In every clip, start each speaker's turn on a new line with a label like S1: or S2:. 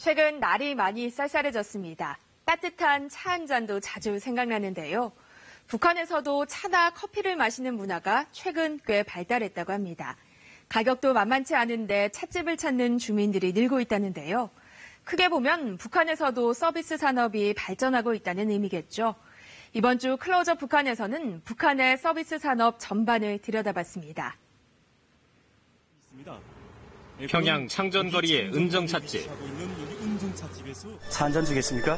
S1: 최근 날이 많이 쌀쌀해졌습니다. 따뜻한 차 한 잔도 자주 생각나는데요. 북한에서도 차나 커피를 마시는 문화가 최근 꽤 발달했다고 합니다. 가격도 만만치 않은데 찻집을 찾는 주민들이 늘고 있다는데요. 크게 보면 북한에서도 서비스 산업이 발전하고 있다는 의미겠죠. 이번 주 클로즈업 북한에서는 북한의 서비스 산업 전반을 들여다봤습니다.
S2: 평양 창전거리의 은정찻집.
S3: 차 한 잔 주겠습니까?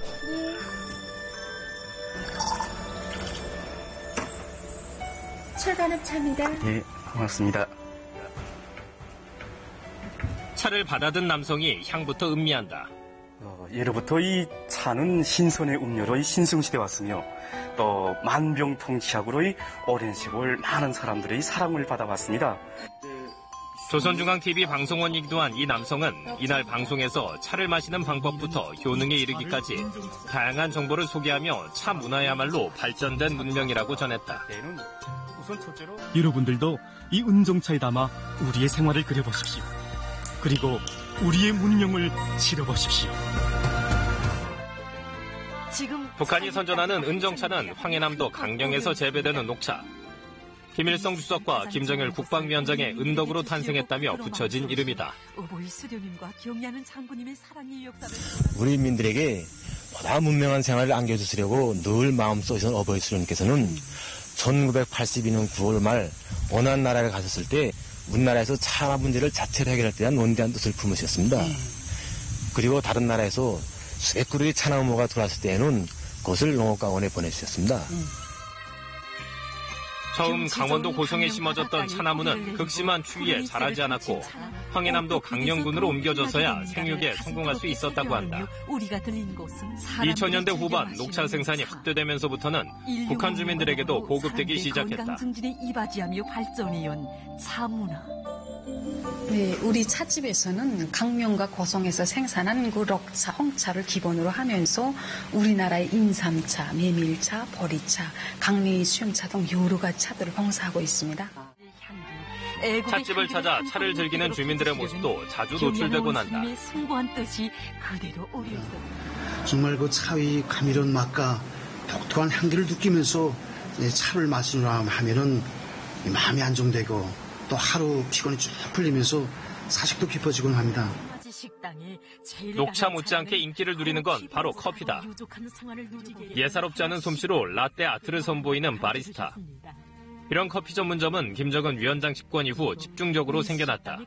S4: 철가는 차입니다.
S3: 예, 고맙습니다.
S2: 차를 받아든 남성이 향부터 음미한다.
S3: 예로부터 이 차는 신선의 음료로 신성시대 왔으며 또 만병통치약으로 오랜 세월 많은 사람들의 사랑을 받아왔습니다.
S2: 조선중앙TV 방송원이기도 한 이 남성은 이날 방송에서 차를 마시는 방법부터 효능에 이르기까지 다양한 정보를 소개하며 차 문화야말로 발전된 문명이라고 전했다.
S5: 여러분들도 이 은정차에 담아 우리의 생활을 그려보십시오. 그리고 우리의 문명을 실어보십시오.
S2: 북한이 선전하는 은정차는 황해남도 강령에서 재배되는 녹차. 김일성 주석과 김정일 국방위원장의 은덕으로 탄생했다며 붙여진 이름이다.
S6: 우리 인민들에게 보다 문명한 생활을 안겨주시려고 늘 마음속에서 어버이 수령님께서는 1982년 9월 말 어느 한 나라를 가셨을 때 우리나라에서 차 문제를 자체로 해결할 때 대한 원대한 뜻을 품으셨습니다. 그리고 다른 나라에서 수백 그루의 차나무가 들어왔을 때에는 그것을 농업가원에 보내주셨습니다.
S2: 처음 강원도 고성에 심어졌던 차나무는 극심한 추위에 자라지 않았고 황해남도 강령군으로 옮겨져서야 생육에 성공할 수 있었다고 한다. 2000년대 후반 녹차 생산이 확대되면서부터는 북한 주민들에게도 보급되기 시작했다.
S4: 네, 우리 찻집에서는 강명과 고성에서 생산한 그 럭차, 홍차를 기본으로 하면서 우리나라의 인삼차, 메밀차, 보리차, 강릉의 수영차 등 여러 가지 차들을 봉사하고 있습니다.
S2: 찻집을 찾아 차를 즐기는 주민들의 모습도 자주 노출되곤 한다.
S7: 정말 그 차의 감미로운 맛과 독특한 향기를 느끼면서 차를 마시느라 하면은 마음이 안정되고 또 하루 피곤이 쭉 풀리면서 사식도 깊어지곤 합니다.
S2: 녹차 못지않게 인기를 누리는 건 바로 커피다. 예사롭지 않은 솜씨로 라떼 아트를 선보이는 바리스타. 이런 커피 전문점은 김정은 위원장 집권 이후 집중적으로 생겨났다.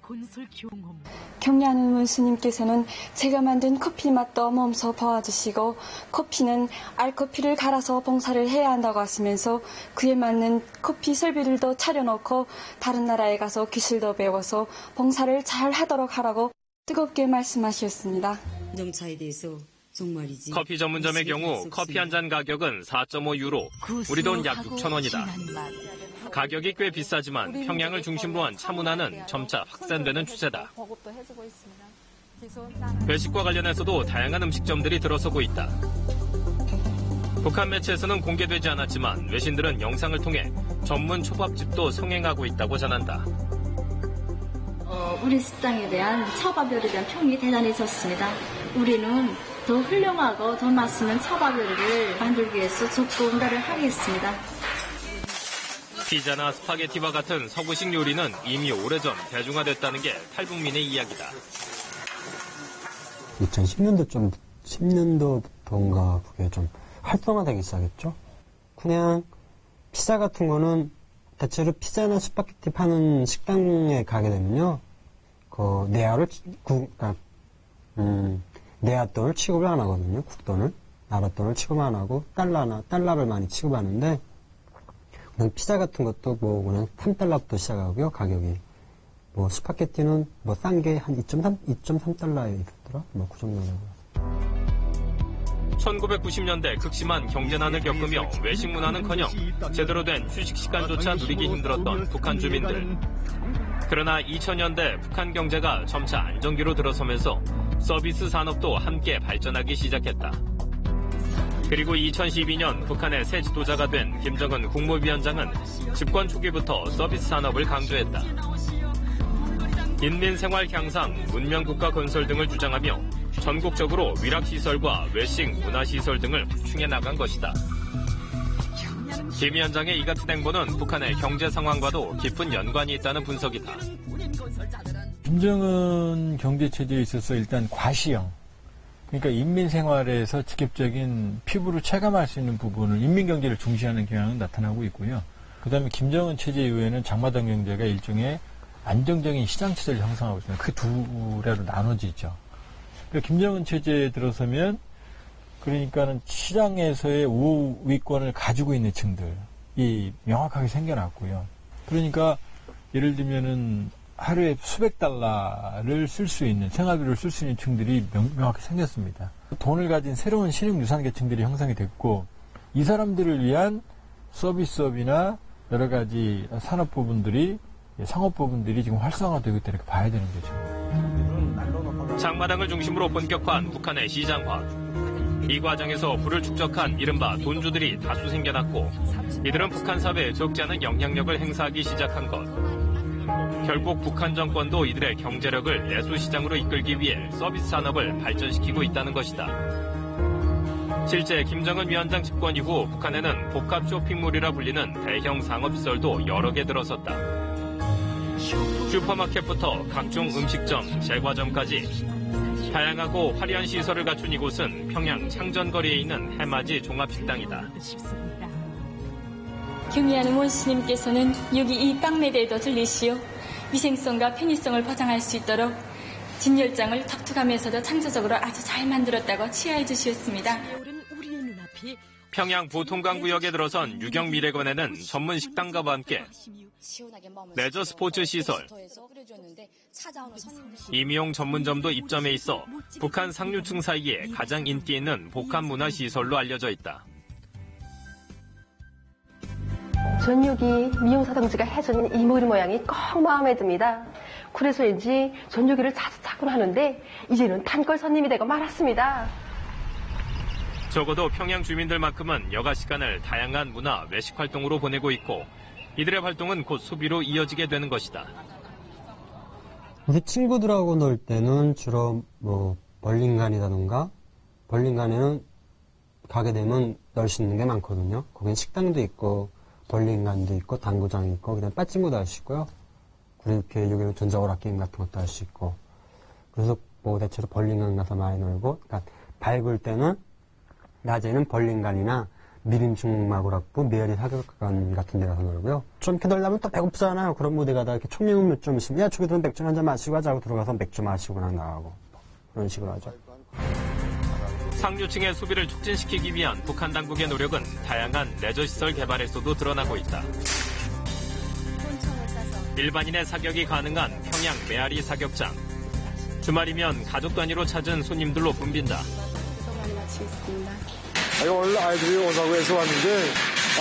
S8: 경례하는 스님께서는 제가 만든 커피 맛도 몸소 봐주시고 커피는 알커피를 갈아서 봉사를 해야 한다고 하시면서 그에 맞는 커피 설비들도 차려놓고 다른 나라에 가서 기술도 배워서 봉사를 잘 하도록 하라고 뜨겁게 말씀하셨습니다.
S9: 정차에 대해서 정말이지.
S2: 커피 전문점의 경우 커피 한 잔 가격은 4.5유로, 우리 돈 약 6,000원이다. 가격이 꽤 비싸지만 평양을 중심으로 한 차 문화는 점차 확산되는 추세다. 외식과 관련해서도 다양한 음식점들이 들어서고 있다. 북한 매체에서는 공개되지 않았지만 외신들은 영상을 통해 전문 초밥집도 성행하고 있다고 전한다.
S10: 우리 식당에 대한 차밥요리에 대한 평이 대단해졌습니다. 우리는 더 훌륭하고 더 맛있는 차밥요리를 만들기 위해서 적극 응가를 하겠습니다.
S2: 피자나 스파게티와 같은 서구식 요리는 이미 오래전 대중화됐다는 게 탈북민의 이야기다.
S11: 10년도부터인가 그게 좀 활성화되기 시작했죠. 그냥 피자 같은 거는 대체로 피자나 스파게티 파는 식당에 가게 되면요. 그 내화돈을 취급을 안 하거든요. 국돈을. 나라돈을 취급 안 하고 달러를 많이 취급하는데 그냥 피자 같은 것도 뭐 그냥 3달러부터 시작하고요. 가격이. 뭐 스파게티는 뭐 싼 게 한 2.3달러에 있더라. 뭐 그 정도라고.
S2: 1990년대 극심한 경제난을 겪으며 외식 문화는커녕 제대로 된 휴식 시간조차 누리기 힘들었던 북한 주민들. 그러나 2000년대 북한 경제가 점차 안정기로 들어서면서 서비스 산업도 함께 발전하기 시작했다. 그리고 2012년 북한의 새 지도자가 된 김정은 국무위원장은 집권 초기부터 서비스 산업을 강조했다. 인민생활 향상, 문명국가 건설 등을 주장하며 전국적으로 위락시설과 외식, 문화시설 등을 확충해 나간 것이다. 김 위원장의 이 같은 행보는 북한의 경제 상황과도 깊은 연관이 있다는 분석이다.
S12: 김정은 경제체제에 있어서 일단 과시형, 그러니까 인민 생활에서 직접적인 피부로 체감할 수 있는 부분을 인민경제를 중시하는 경향은 나타나고 있고요. 그다음에 김정은 체제 이후에는 장마당 경제가 일종의 안정적인 시장 체제를 형성하고 있습니다. 그 두 래로 나눠지죠. 그러니까 김정은 체제에 들어서면 그러니까는 시장에서의 우위권을 가지고 있는 층들이 명확하게 생겨났고요. 그러니까 예를 들면은 하루에 수백 달러를 쓸 수 있는, 생활비를 쓸 수 있는 층들이 명확히 생겼습니다. 돈을 가진 새로운 신흥유산 계층들이 형성이 됐고, 이 사람들을 위한 서비스업이나 여러 가지 산업 부분들이, 상업 부분들이 지금 활성화되고 있다 이렇게 봐야 되는 거죠.
S2: 장마당을 중심으로 본격화한 북한의 시장화. 이 과정에서 부를 축적한 이른바 돈주들이 다수 생겨났고, 이들은 북한 사회에 적지 않은 영향력을 행사하기 시작한 것. 결국 북한 정권도 이들의 경제력을 내수 시장으로 이끌기 위해 서비스 산업을 발전시키고 있다는 것이다. 실제 김정은 위원장 집권 이후 북한에는 복합 쇼핑몰이라 불리는 대형 상업시설도 여러 개 들어섰다. 슈퍼마켓부터 각종 음식점, 제과점까지 다양하고 화려한 시설을 갖춘 이곳은 평양 창전거리에 있는 해맞이 종합식당이다.
S8: 경의하는 원수님께서는 여기 이 빵매대에도 들리시오. 위생성과 편의성을 보장할 수 있도록 진열장을 독특하면서도 창조적으로 아주 잘 만들었다고 치하해 주시었습니다.
S2: 평양 보통강구역에 들어선 유경미래관에는 전문 식당과 함께 레저 스포츠 시설, 임용 전문점도 입점해 있어 북한 상류층 사이에 가장 인기 있는 복합 문화 시설로 알려져 있다.
S13: 전 여기 미용사동지가 해주는 이모리 모양이 꼭 마음에 듭니다. 그래서인지 전 여기를 자주 찾곤 하는데 이제는 단골 손님이 되고 말았습니다.
S2: 적어도 평양 주민들만큼은 여가 시간을 다양한 문화, 외식 활동으로 보내고 있고 이들의 활동은 곧 소비로 이어지게 되는 것이다.
S11: 우리 친구들하고 놀 때는 주로 벌링간이라던가, 벌링간에는 가게 되면 놀 수 있는 게 많거든요. 거긴 식당도 있고 벌링간도 있고 당구장이 있고 그다음에 빠찡구도 할 수 있고요. 그렇게 여기는 전자오락 게임 같은 것도 할 수 있고. 그래서 대체로 벌링간 가서 많이 놀고, 그러니까 밝을 때는 낮에는 벌링간이나 미림중마구락부, 메아리 사격관 같은 데 가서 놀고요. 좀 이렇게 놀려면 또 배고프잖아요. 그런 무대 가다 이렇게 총명음료 좀 있으면 야 저기 들은 맥주 한잔 마시고 하자고 들어가서 맥주 마시고 그냥 나가고 그런 식으로 하죠.
S2: 상류층의 소비를 촉진시키기 위한 북한 당국의 노력은 다양한 레저시설 개발에서도 드러나고 있다. 일반인의 사격이 가능한 평양 메아리 사격장. 주말이면 가족 단위로 찾은 손님들로 붐빈다.
S14: 오늘 아이들이 오자고 해서 왔는데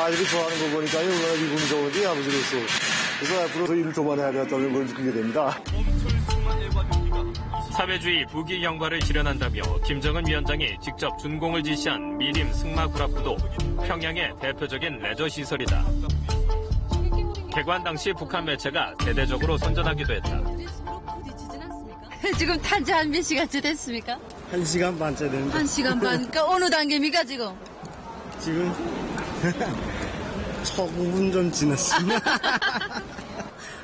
S14: 아이들이 좋아하는 거 보니까요. 얼마나 기분이 좋은지 아버지로서. 그래서 앞으로 더 일을 좀 많이 해야 되겠다는 걸 느끼게 됩니다.
S2: 사회주의 부귀 영화를 실현한다며 김정은 위원장이 직접 준공을 지시한 미림 승마구락부도 평양의 대표적인 레저 시설이다. 개관 당시 북한 매체가 대대적으로 선전하기도 했다.
S15: 지금 탄지 한 몇 시간째 됐습니까?
S7: 1시간 반째 됐는데.
S15: 1시간 반. 그러니까 어느 단계입니까 지금?
S7: 지금 초부분 좀 지났습니다.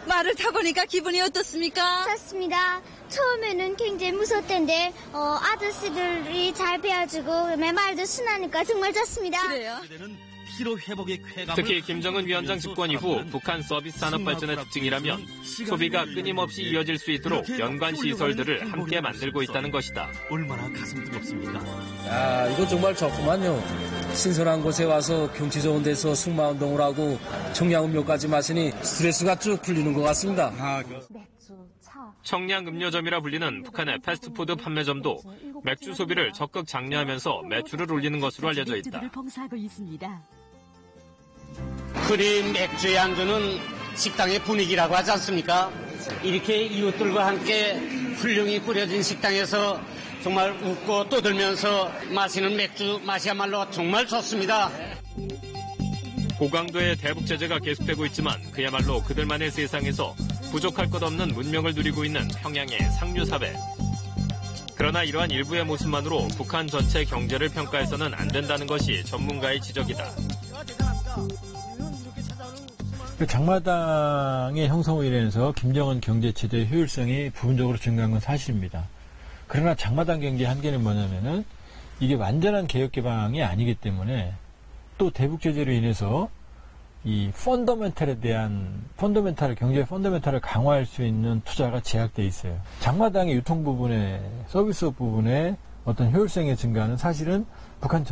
S15: 말을 타보니까 기분이 어떻습니까?
S16: 좋습니다. 처음에는 굉장히 무섭던데 아저씨들이 잘 배워주고 말도 순하니까 정말 좋습니다.
S15: 그래요?
S2: 특히 김정은 위원장 집권 이후 북한 서비스 산업 발전의 특징이라면 소비가 끊임없이 이어질 수 있도록 연관 시설들을 함께 만들고 있다는 것이다.
S17: 얼마나 가슴 뜨겁습니까? 아, 이거 정말 좋구만요. 신선한 곳에 와서 경치 좋은 데서 승마운동을 하고 청량음료까지 마시니 스트레스가 쭉 풀리는 것 같습니다.
S2: 청량음료점이라 불리는 북한의 패스트푸드 판매점도 맥주 소비를 적극 장려하면서 매출을 올리는 것으로 알려져 있다.
S18: 그린 맥주의 안주는 식당의 분위기라고 하지 않습니까? 이렇게 이웃들과 함께 훌륭히 꾸려진 식당에서 정말 웃고 떠들면서 마시는 맥주 맛이야말로 정말 좋습니다.
S2: 고강도의 대북 제재가 계속되고 있지만 그야말로 그들만의 세상에서 부족할 것 없는 문명을 누리고 있는 평양의 상류 사회. 그러나 이러한 일부의 모습만으로 북한 전체 경제를 평가해서는 안 된다는 것이 전문가의 지적이다.
S12: 장마당의 형성으로 인해서 김정은 경제체제의 효율성이 부분적으로 증가한 건 사실입니다. 그러나 장마당 경제의 한계는 뭐냐면은 이게 완전한 개혁 개방이 아니기 때문에 또 대북 제재로 인해서 이 펀더멘탈에 대한 경제의 펀더멘탈을 강화할 수 있는 투자가 제약되어 있어요. 장마당의 유통 부분에 서비스 부분에 어떤 효율성의 증가는 사실은 북한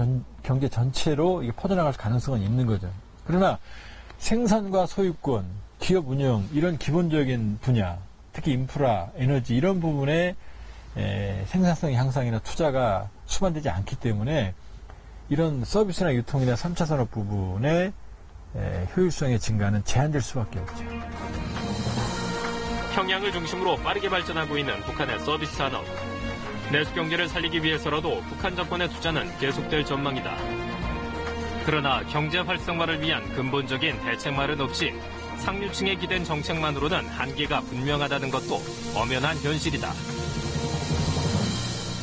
S12: 경제 전체로 이게 퍼져나갈 가능성은 있는 거죠. 그러나 생산과 소유권, 기업 운영 이런 기본적인 분야, 특히 인프라, 에너지 이런 부분에 생산성 향상이나 투자가 수반되지 않기 때문에 이런 서비스나 유통이나 3차 산업 부분에 효율성의 증가는 제한될 수밖에 없죠.
S2: 평양을 중심으로 빠르게 발전하고 있는 북한의 서비스 산업. 내수 경제를 살리기 위해서라도 북한 정권의 투자는 계속될 전망이다. 그러나 경제 활성화를 위한 근본적인 대책말은 없이 상류층에 기댄 정책만으로는 한계가 분명하다는 것도 엄연한 현실이다.